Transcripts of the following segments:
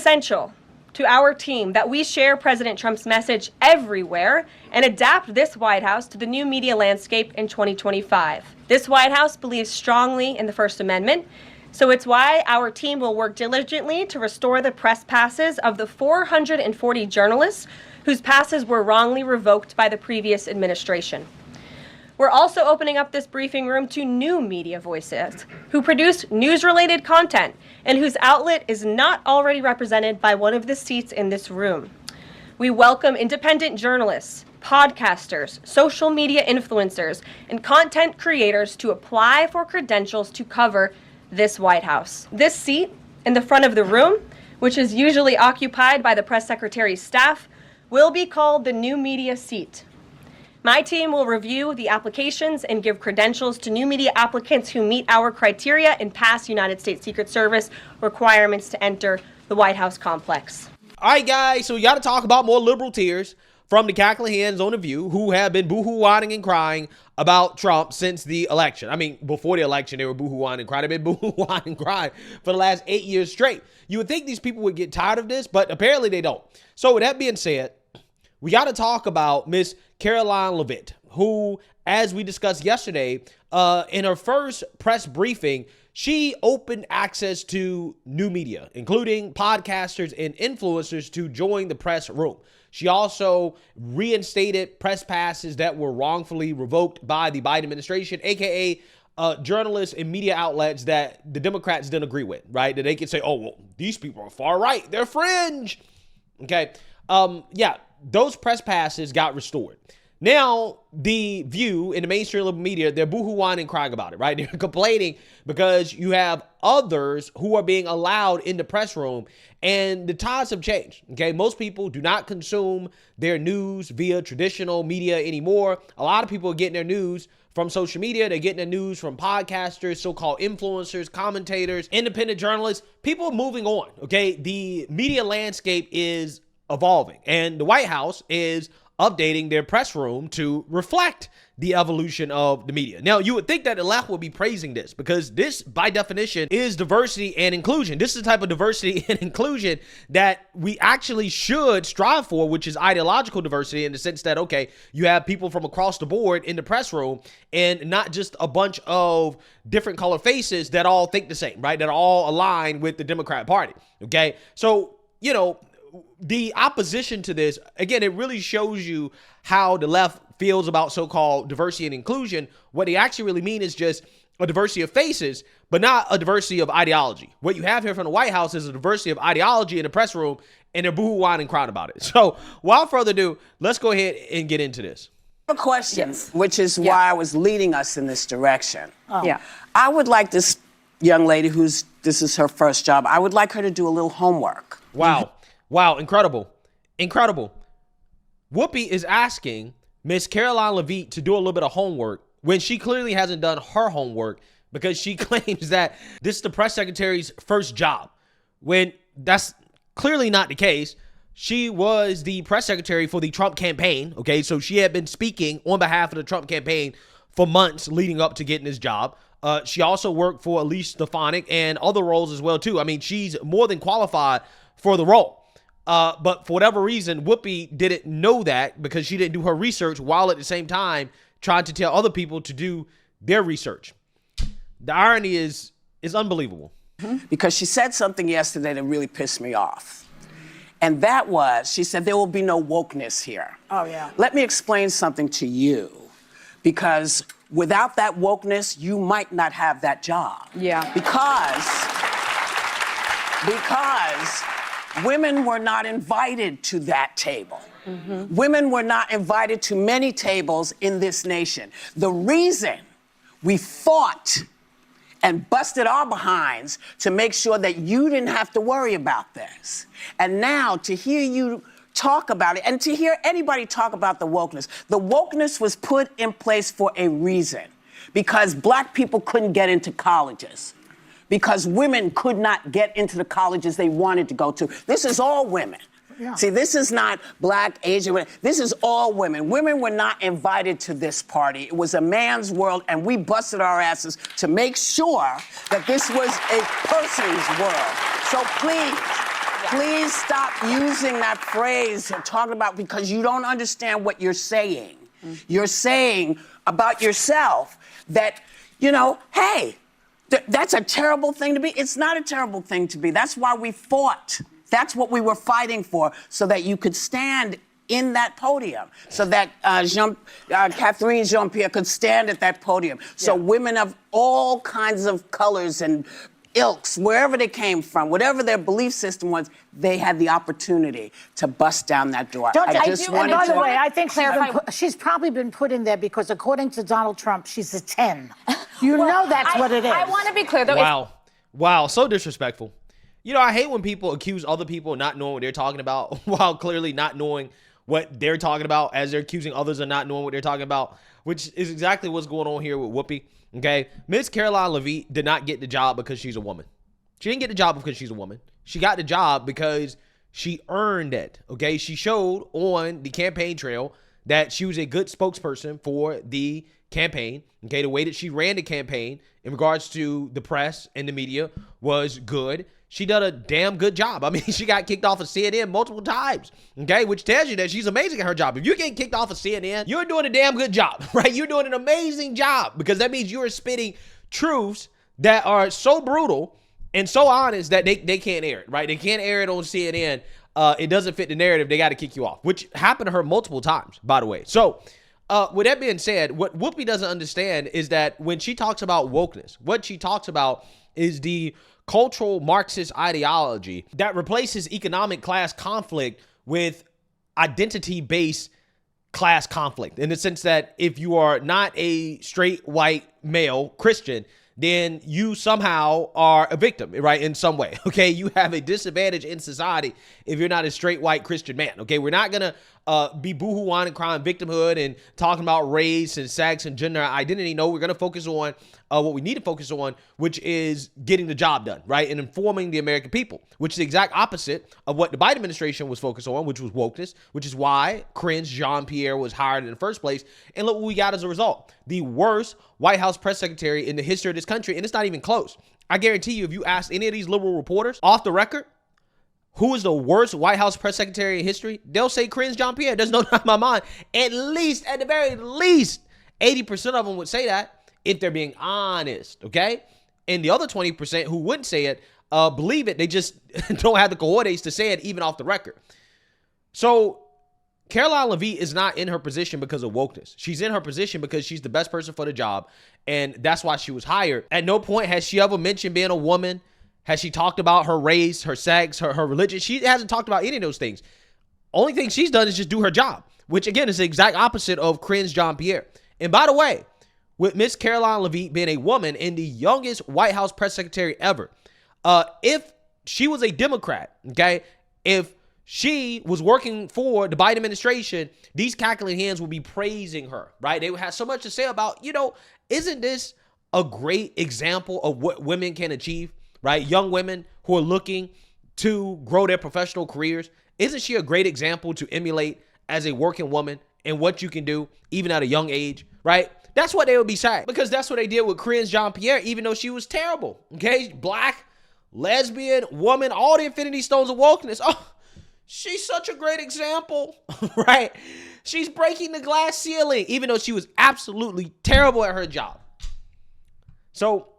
essential to our team that we share President Trump's message everywhere and adapt this White House to the new media landscape in 2025. This White House believes strongly in the First Amendment, so it's why our team will work diligently to restore the press passes of the 440 journalists whose passes were wrongly revoked by the previous administration. We're also opening up this briefing room to new media voices who produce news-related content and whose outlet is not already represented by one of the seats in this room. We welcome independent journalists, podcasters, social media influencers, and content creators to apply for credentials to cover this White House. This seat in the front of the room, which is usually occupied by the press secretary's staff, will be called the new media seat. My team will review the applications and give credentials to new media applicants who meet our criteria and pass United States Secret Service requirements to enter the White House complex. All right, guys, so we got to talk about more liberal tears from the cackling hands on The View who have been boo-hoo whining and crying about Trump since the election. I mean, before the election, they were boo-hoo whining and crying. They've been boo-hoo whining and crying for the last 8 years straight. You would think these people would get tired of this, but apparently they don't. So with that being said, we got to talk about Miss Karoline Leavitt, who, as we discussed yesterday, in her first press briefing, she opened access to new media, including podcasters and influencers, to join the press room. She also reinstated press passes that were wrongfully revoked by the Biden administration, aka journalists and media outlets that the Democrats didn't agree with, right? That they could say, oh, well, these people are far right. They're fringe. Okay. Yeah, those press passes got restored. Now, The View and the mainstream liberal media, they're boo-hoo whining and crying about it, right? They're complaining because you have others who are being allowed in the press room, and the times have changed, okay? Most people do not consume their news via traditional media anymore. A lot of people are getting their news from social media. They're getting their news from podcasters, so-called influencers, commentators, independent journalists. People are moving on, okay? The media landscape is evolving, and the White House is updating their press room to reflect the evolution of the media. Now, you would think that the left would be praising this because this, by definition, is diversity and inclusion. This is the type of diversity and inclusion that we actually should strive for, which is ideological diversity in the sense that, okay, you have people from across the board in the press room and not just a bunch of different color faces that all think the same, right? That all align with the Democrat Party, okay? So, you know, the opposition to this, again, it really shows you how the left feels about so-called diversity and inclusion. What they actually really mean is just a diversity of faces, but not a diversity of ideology. What you have here from the White House is a diversity of ideology in the press room, and they're boo-hoo whining and crying about it. So without further ado, let's go ahead and get into this. A question, which is why I was leading us in this direction. Yeah. I would like this young lady this is her first job, I would like her to do a little homework. Wow. Wow, incredible. Incredible. Whoopi is asking Miss Karoline Leavitt to do a little bit of homework when she clearly hasn't done her homework because she claims that this is the press secretary's first job, when that's clearly not the case. She was the press secretary for the Trump campaign, okay? So she had been speaking on behalf of the Trump campaign for months leading up to getting this job. She also worked for Elise Stefanik and other roles as well, too. I mean, she's more than qualified for the role. But for whatever reason, Whoopi didn't know that because she didn't do her research while at the same time trying to tell other people to do their research. The irony is unbelievable. Because she said something yesterday that really pissed me off. And that was, she said, there will be no wokeness here. Oh, yeah. Let me explain something to you. Because without that wokeness, you might not have that job. Yeah. Because women were not invited to that table. Mm-hmm. Women were not invited to many tables in this nation. The reason we fought and busted our behinds to make sure that you didn't have to worry about this. And now to hear you talk about it and to hear anybody talk about the wokeness was put in place for a reason. Because black people couldn't get into colleges. Because women could not get into the colleges they wanted to go to. This is all women. Yeah. See, this is not black, Asian women. This is all women. Women were not invited to this party. It was a man's world, and we busted our asses to make sure that this was a person's world. So please please stop using that phrase and talking about, because you don't understand what you're saying. You're saying about yourself that, you know, hey, that's a terrible thing to be. It's not a terrible thing to be. That's why we fought. That's what we were fighting for, so that you could stand in that podium, so that Catherine Jean-Pierre could stand at that podium. So women of all kinds of colors and ilks, wherever they came from, whatever their belief system was, they had the opportunity to bust down that door. And by the way, I think she's probably been put in there because, according to Donald Trump, she's a 10. You know that's what it is. I want to be clear, though. Wow, so disrespectful. You know, I hate when people accuse other people of not knowing what they're talking about while clearly not knowing what they're talking about, as they're accusing others of not knowing what they're talking about, which is exactly what's going on here with Whoopi. Okay, Miss Karoline Leavitt did not get the job because she's a woman. She didn't get the job because she's a woman. She got the job because she earned it. Okay, she showed on the campaign trail that she was a good spokesperson for the campaign. Okay, the way that she ran the campaign in regards to the press and the media was good. She did a damn good job. I mean, she got kicked off of CNN multiple times, okay, which tells you that she's amazing at her job. If you're getting kicked off of CNN, you're doing a damn good job, right? You're doing an amazing job, because that means you're spitting truths that are so brutal and so honest that they can't air it, right? They can't air it on CNN. It doesn't fit the narrative. They got to kick you off, which happened to her multiple times, by the way. So with that being said, what Whoopi doesn't understand is that when she talks about wokeness, what she talks about is the cultural Marxist ideology that replaces economic class conflict with identity-based class conflict, in the sense that if you are not a straight white male Christian, then you somehow are a victim, right? In some way, okay? You have a disadvantage in society if you're not a straight white Christian man, okay? We're not gonna be boohoo-whining, crying victimhood and talking about race and sex and gender identity. No, we're gonna focus on what we need to focus on, which is getting the job done, right? And informing the American people, which is the exact opposite of what the Biden administration was focused on, which was wokeness, which is why Cringe Jean-Pierre was hired in the first place. And look what we got as a result. The worst White House press secretary in the history of this country, and it's not even close. I guarantee you, if you ask any of these liberal reporters off the record, who is the worst White House press secretary in history, they'll say Cringe Jean-Pierre. There's no doubt in my mind. At the very least, 80% of them would say that, if they're being honest, okay? And the other 20% who wouldn't say it, believe it, they just don't have the cojones to say it even off the record. So Karoline Leavitt is not in her position because of wokeness. She's in her position because she's the best person for the job, and that's why she was hired. At no point has she ever mentioned being a woman. Has she talked about her race, her sex, her religion? She hasn't talked about any of those things. Only thing she's done is just do her job, which again is the exact opposite of Cringe Jean-Pierre. And by the way, with Miss Karoline Leavitt being a woman and the youngest White House press secretary ever, if she was a Democrat, okay, if she was working for the Biden administration, these cackling hens would be praising her, right? They would have so much to say about, you know, isn't this a great example of what women can achieve, right? Young women who are looking to grow their professional careers. Isn't she a great example to emulate as a working woman and what you can do even at a young age, right? That's what they would be saying, because that's what they did with Cringe Jean-Pierre, even though she was terrible, okay? Black, lesbian, woman, all the infinity stones of wokeness. Oh, she's such a great example, right? She's breaking the glass ceiling, even though she was absolutely terrible at her job. So,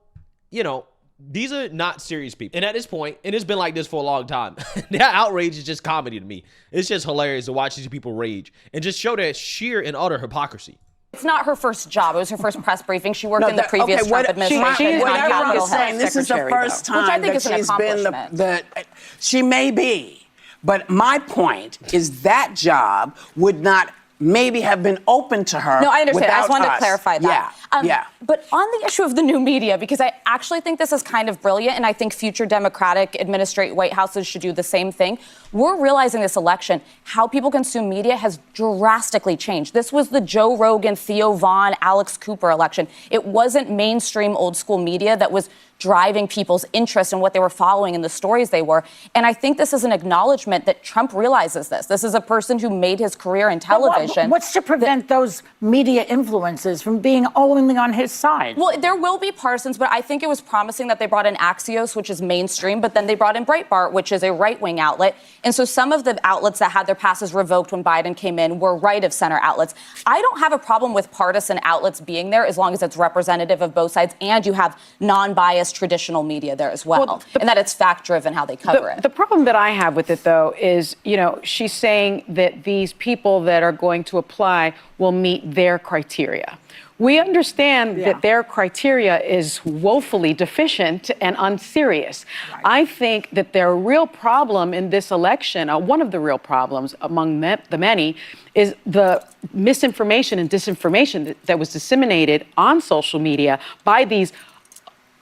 you know, these are not serious people. And at this point, and it's been like this for a long time, that outrage is just comedy to me. It's just hilarious to watch these people rage and just show their sheer and utter hypocrisy. It's not her first job. It was her first press briefing. She worked in the previous Trump administration. Whatever you're saying, this is the first time which I think that is an she's been accomplishment. she may be, but my point is that job would not maybe have been open to her. No, I understand. I just wanted us. to clarify that. Yeah. But on the issue of the new media, because I actually think this is kind of brilliant, and I think future Democratic administrative White Houses should do the same thing. We're realizing this election, how people consume media has drastically changed. This was the Joe Rogan, Theo Vaughn, Alex Cooper election. It wasn't mainstream old school media that was driving people's interest in what they were following and the stories they were. And I think this is an acknowledgement that Trump realizes this. This is a person who made his career in television. What's to prevent those media influences from being overwhelmingly on his side. Well, there will be partisans, but I think it was promising that they brought in Axios, which is mainstream, but then they brought in Breitbart, which is a right-wing outlet. And so some of the outlets that had their passes revoked when Biden came in were right-of-center outlets. I don't have a problem with partisan outlets being there as long as it's representative of both sides and you have non-biased traditional media there as well, and that it's fact-driven how they cover it. The problem that I have with it, though, is, she's saying that these people that are going to apply will meet their criteria. We understand that their criteria is woefully deficient and unserious. Right. I think that their real problem in this election, one of the real problems among the many, is the misinformation and disinformation that was disseminated on social media by these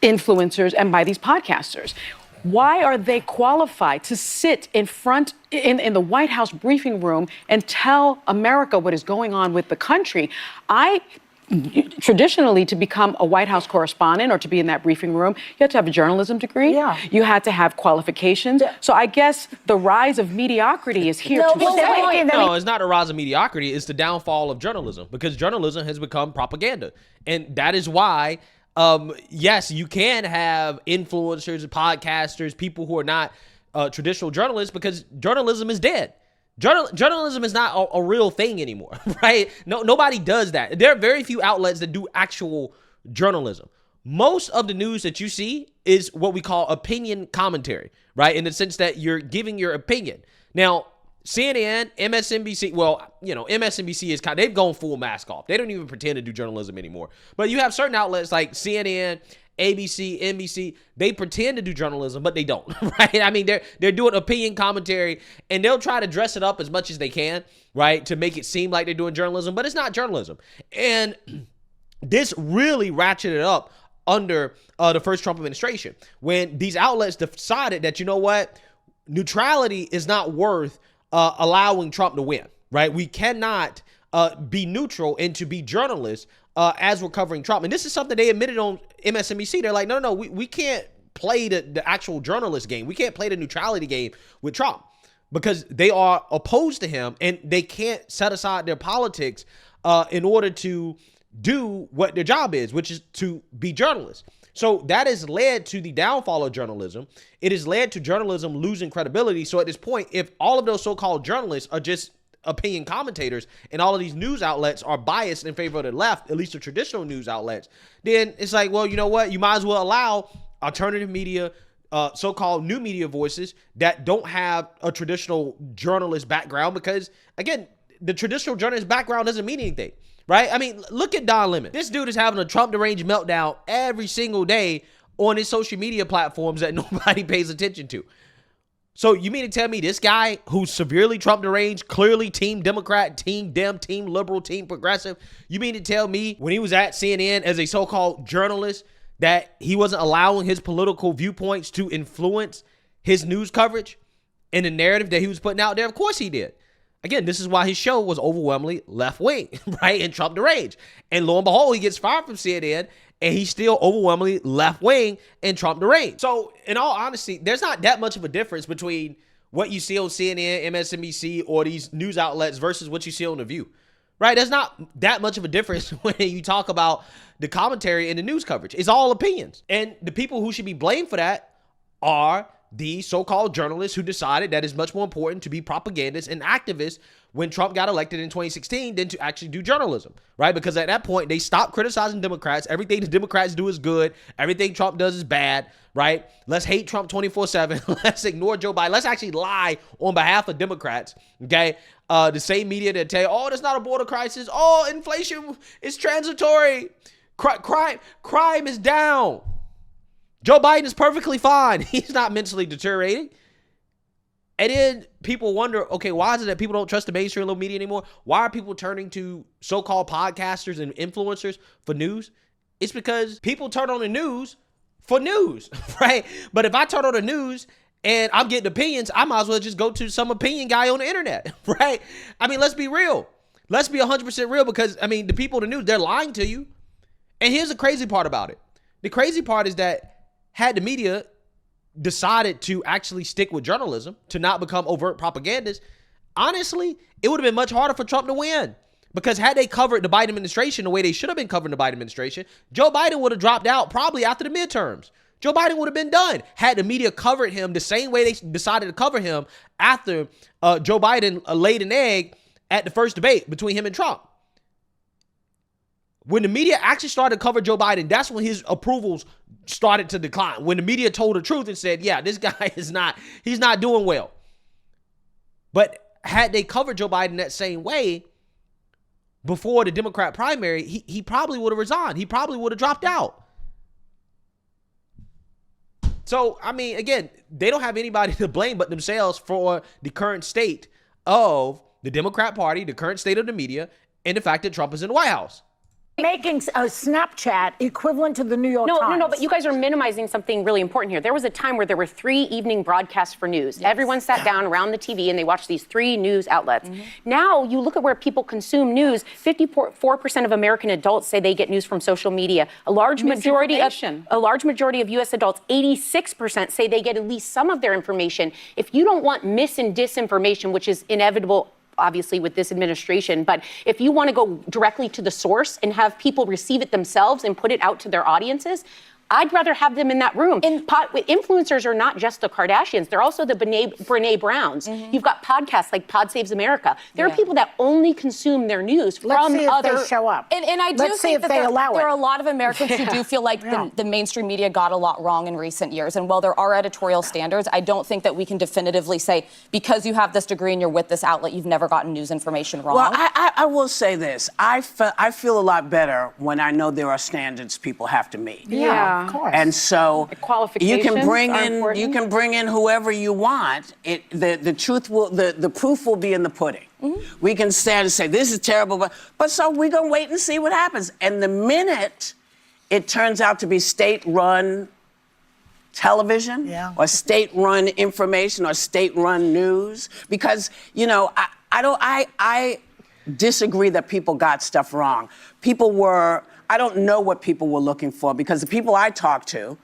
influencers and by these podcasters. Why are they qualified to sit in the White House briefing room and tell America what is going on with the country? Traditionally, to become a White House correspondent or to be in that briefing room, you had to have a journalism degree. Yeah. You had to have qualifications. Yeah. So I guess the rise of mediocrity is here to stay. No, it's not a rise of mediocrity. It's the downfall of journalism, because journalism has become propaganda. And that is why, yes, you can have influencers, podcasters, people who are not traditional journalists, because journalism is dead. Journalism is not a real thing anymore, right? Nobody does that. There are very few outlets that do actual journalism. Most of the news that you see is what we call opinion commentary, right? In the sense that you're giving your opinion. Now, CNN, MSNBC, MSNBC is they've gone full mask off. They don't even pretend to do journalism anymore. But you have certain outlets like CNN, ABC, NBC, they pretend to do journalism, but they don't, right? I mean, they're doing opinion commentary, and they'll try to dress it up as much as they can, right, to make it seem like they're doing journalism, but it's not journalism. And this really ratcheted up under the first Trump administration, when these outlets decided that, neutrality is not worth allowing Trump to win, right? We cannot be neutral and to be journalists as we're covering Trump. And this is something they admitted on MSNBC. They're like, no, we can't play the actual journalist game. We can't play the neutrality game with Trump, because they are opposed to him and they can't set aside their politics in order to do what their job is, which is to be journalists. So that has led to the downfall of journalism. It has led to journalism losing credibility. So at this point, if all of those so-called journalists are just opinion commentators and all of these news outlets are biased in favor of the left, at least the traditional news outlets, then it's like, well, you know what? You might as well allow alternative media, so-called new media voices that don't have a traditional journalist background, because, again, the traditional journalist background doesn't mean anything, right? I mean, look at Don Lemon. This dude is having a Trump deranged meltdown every single day on his social media platforms that nobody pays attention to. So you mean to tell me this guy who's severely Trump deranged, clearly team Democrat, team Dem, team liberal, team progressive, you mean to tell me when he was at CNN as a so-called journalist that he wasn't allowing his political viewpoints to influence his news coverage and the narrative that he was putting out there? Of course he did. Again, this is why his show was overwhelmingly left-wing, right, and Trump deranged. And lo and behold, he gets fired from CNN, and he's still overwhelmingly left-wing and Trump deranged. So, in all honesty, there's not that much of a difference between what you see on CNN, MSNBC, or these news outlets versus what you see on The View, right? There's not that much of a difference when you talk about the commentary and the news coverage. It's all opinions. And the people who should be blamed for that are the so-called journalists who decided that it's much more important to be propagandists and activists when Trump got elected in 2016 than to actually do journalism, right? Because at that point, they stopped criticizing Democrats. Everything the Democrats do is good. Everything Trump does is bad, right? Let's hate Trump 24/7. Let's ignore Joe Biden. Let's actually lie on behalf of Democrats, okay? The same media that tell you, oh, there's not a border crisis. Oh, inflation is transitory. Crime is down. Joe Biden is perfectly fine. He's not mentally deteriorating. And then people wonder, okay, why is it that people don't trust the mainstream media anymore? Why are people turning to so-called podcasters and influencers for news? It's because people turn on the news for news, right? But if I turn on the news and I'm getting opinions, I might as well just go to some opinion guy on the internet, right? I mean, let's be real. Let's be 100% real, because, I mean, the people in the news, they're lying to you. And here's the crazy part about it. The crazy part is that had the media decided to actually stick with journalism, to not become overt propagandists, honestly, it would have been much harder for Trump to win, Because had they covered the Biden administration the way they should have been covering the Biden administration, Joe Biden would have dropped out probably after the midterms. Joe Biden would have been done had the media covered him the same way they decided to cover him after Joe Biden laid an egg at the first debate between him and Trump. When the media actually started to cover Joe Biden, that's when his approvals started to decline. When the media told the truth and said, yeah, this guy he's not doing well. But had they covered Joe Biden that same way before the Democrat primary, he probably would have resigned. He probably would have dropped out. So, I mean, again, they don't have anybody to blame but themselves for the current state of the Democrat Party, the current state of the media, and the fact that Trump is in the White House. Making a Snapchat equivalent to the New York Times. No, but you guys are minimizing something really important here. There was a time where there were 3 evening broadcasts for news. Yes. Everyone sat down around the TV and they watched these 3 news outlets. Mm-hmm. Now you look at where people consume news. 54% of American adults say they get news from social media. A large majority of U.S. adults, 86%, say they get at least some of their information. If you don't want mis and disinformation, which is inevitable obviously with this administration, but if you want to go directly to the source and have people receive it themselves and put it out to their audiences, I'd rather have them in that room. Influencers are not just the Kardashians. They're also the Brene Browns. Mm-hmm. You've got podcasts like Pod Saves America. There are people that only consume their news from other... They show up. And I do think that there are a lot of Americans who do feel like the mainstream media got a lot wrong in recent years. And while there are editorial standards, I don't think that we can definitively say, because you have this degree and you're with this outlet, you've never gotten news information wrong. Well, I will say this. I feel a lot better when I know there are standards people have to meet. Yeah. Of course. And so Qualifications you can bring in whoever you want. The proof will be in the pudding. Mm-hmm. We can stand and say this is terrible, but so we're gonna wait and see what happens. And the minute it turns out to be state-run television or state-run information or state-run news, because I disagree that people got stuff wrong. I don't know what people were looking for, because the people I talked to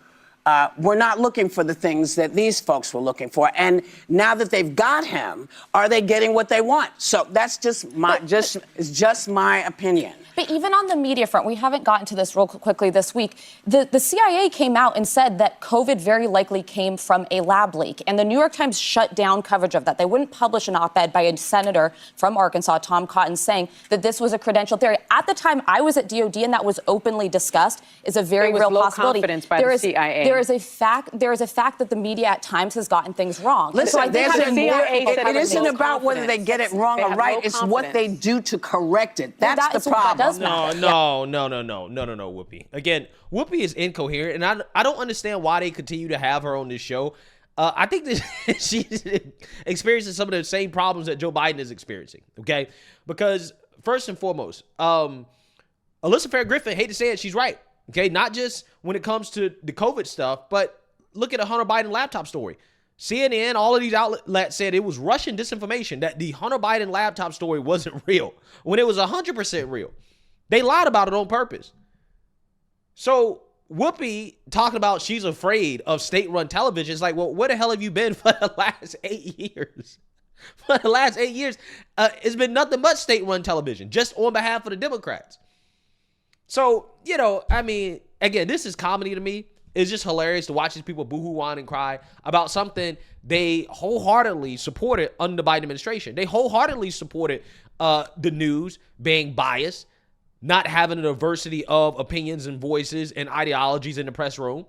were not looking for the things that these folks were looking for. And now that they've got him, are they getting what they want? So that's just my opinion. But even on the media front, we haven't gotten to this real quickly this week. The CIA came out and said that COVID very likely came from a lab leak. And the New York Times shut down coverage of that. They wouldn't publish an op-ed by a senator from Arkansas, Tom Cotton, saying that this was a credential theory. At the time I was at DOD and that was openly discussed, is a very real possibility. Confidence by the CIA. There is a fact that the media at times has gotten things wrong. Listen, so it isn't about whether they get it wrong or right. It's what they do to correct it. That's the problem. No, Whoopi. Again, Whoopi is incoherent, and I don't understand why they continue to have her on this show. I think that she's experiencing some of the same problems that Joe Biden is experiencing, okay? Because, first and foremost, Alyssa Fair Griffin, hate to say it, she's right, okay? Not just when it comes to the COVID stuff, but look at the Hunter Biden laptop story. CNN, all of these outlets said it was Russian disinformation, that the Hunter Biden laptop story wasn't real, when it was 100% real. They lied about it on purpose. So Whoopi talking about she's afraid of state-run television is like, well, where the hell have you been for the last 8 years? For the last 8 years, it's been nothing but state-run television, just on behalf of the Democrats. So, I mean, again, this is comedy to me. It's just hilarious to watch these people boo-hoo, whine, and cry about something they wholeheartedly supported under the Biden administration. They wholeheartedly supported the news being biased, not having a diversity of opinions and voices and ideologies in the press room.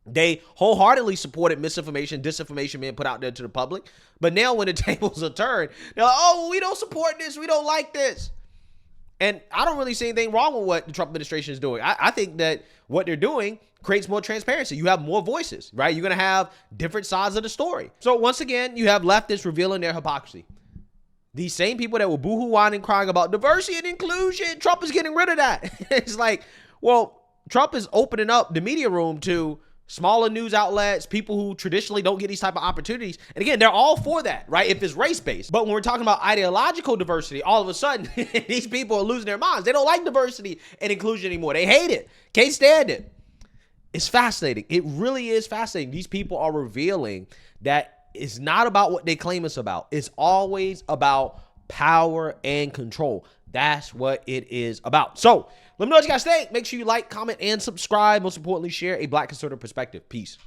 They wholeheartedly supported misinformation, disinformation being put out there to the public. But now when the tables are turned, they're like, oh, we don't support this. We don't like this. And I don't really see anything wrong with what the Trump administration is doing. I think that what they're doing creates more transparency. You have more voices, right? You're going to have different sides of the story. So once again, you have leftists revealing their hypocrisy. These same people that were boohoo, whining, crying about diversity and inclusion, Trump is getting rid of that. It's like, well, Trump is opening up the media room to smaller news outlets, people who traditionally don't get these type of opportunities. And again, they're all for that, right? If it's race-based. But when we're talking about ideological diversity, all of a sudden, these people are losing their minds. They don't like diversity and inclusion anymore. They hate it. Can't stand it. It's fascinating. It really is fascinating. These people are revealing that it's not about what they claim it's about. It's always about power and control. That's what it is about. So let me know what you guys think. Make sure you like, comment, and subscribe. Most importantly, share a Black conservative perspective. Peace.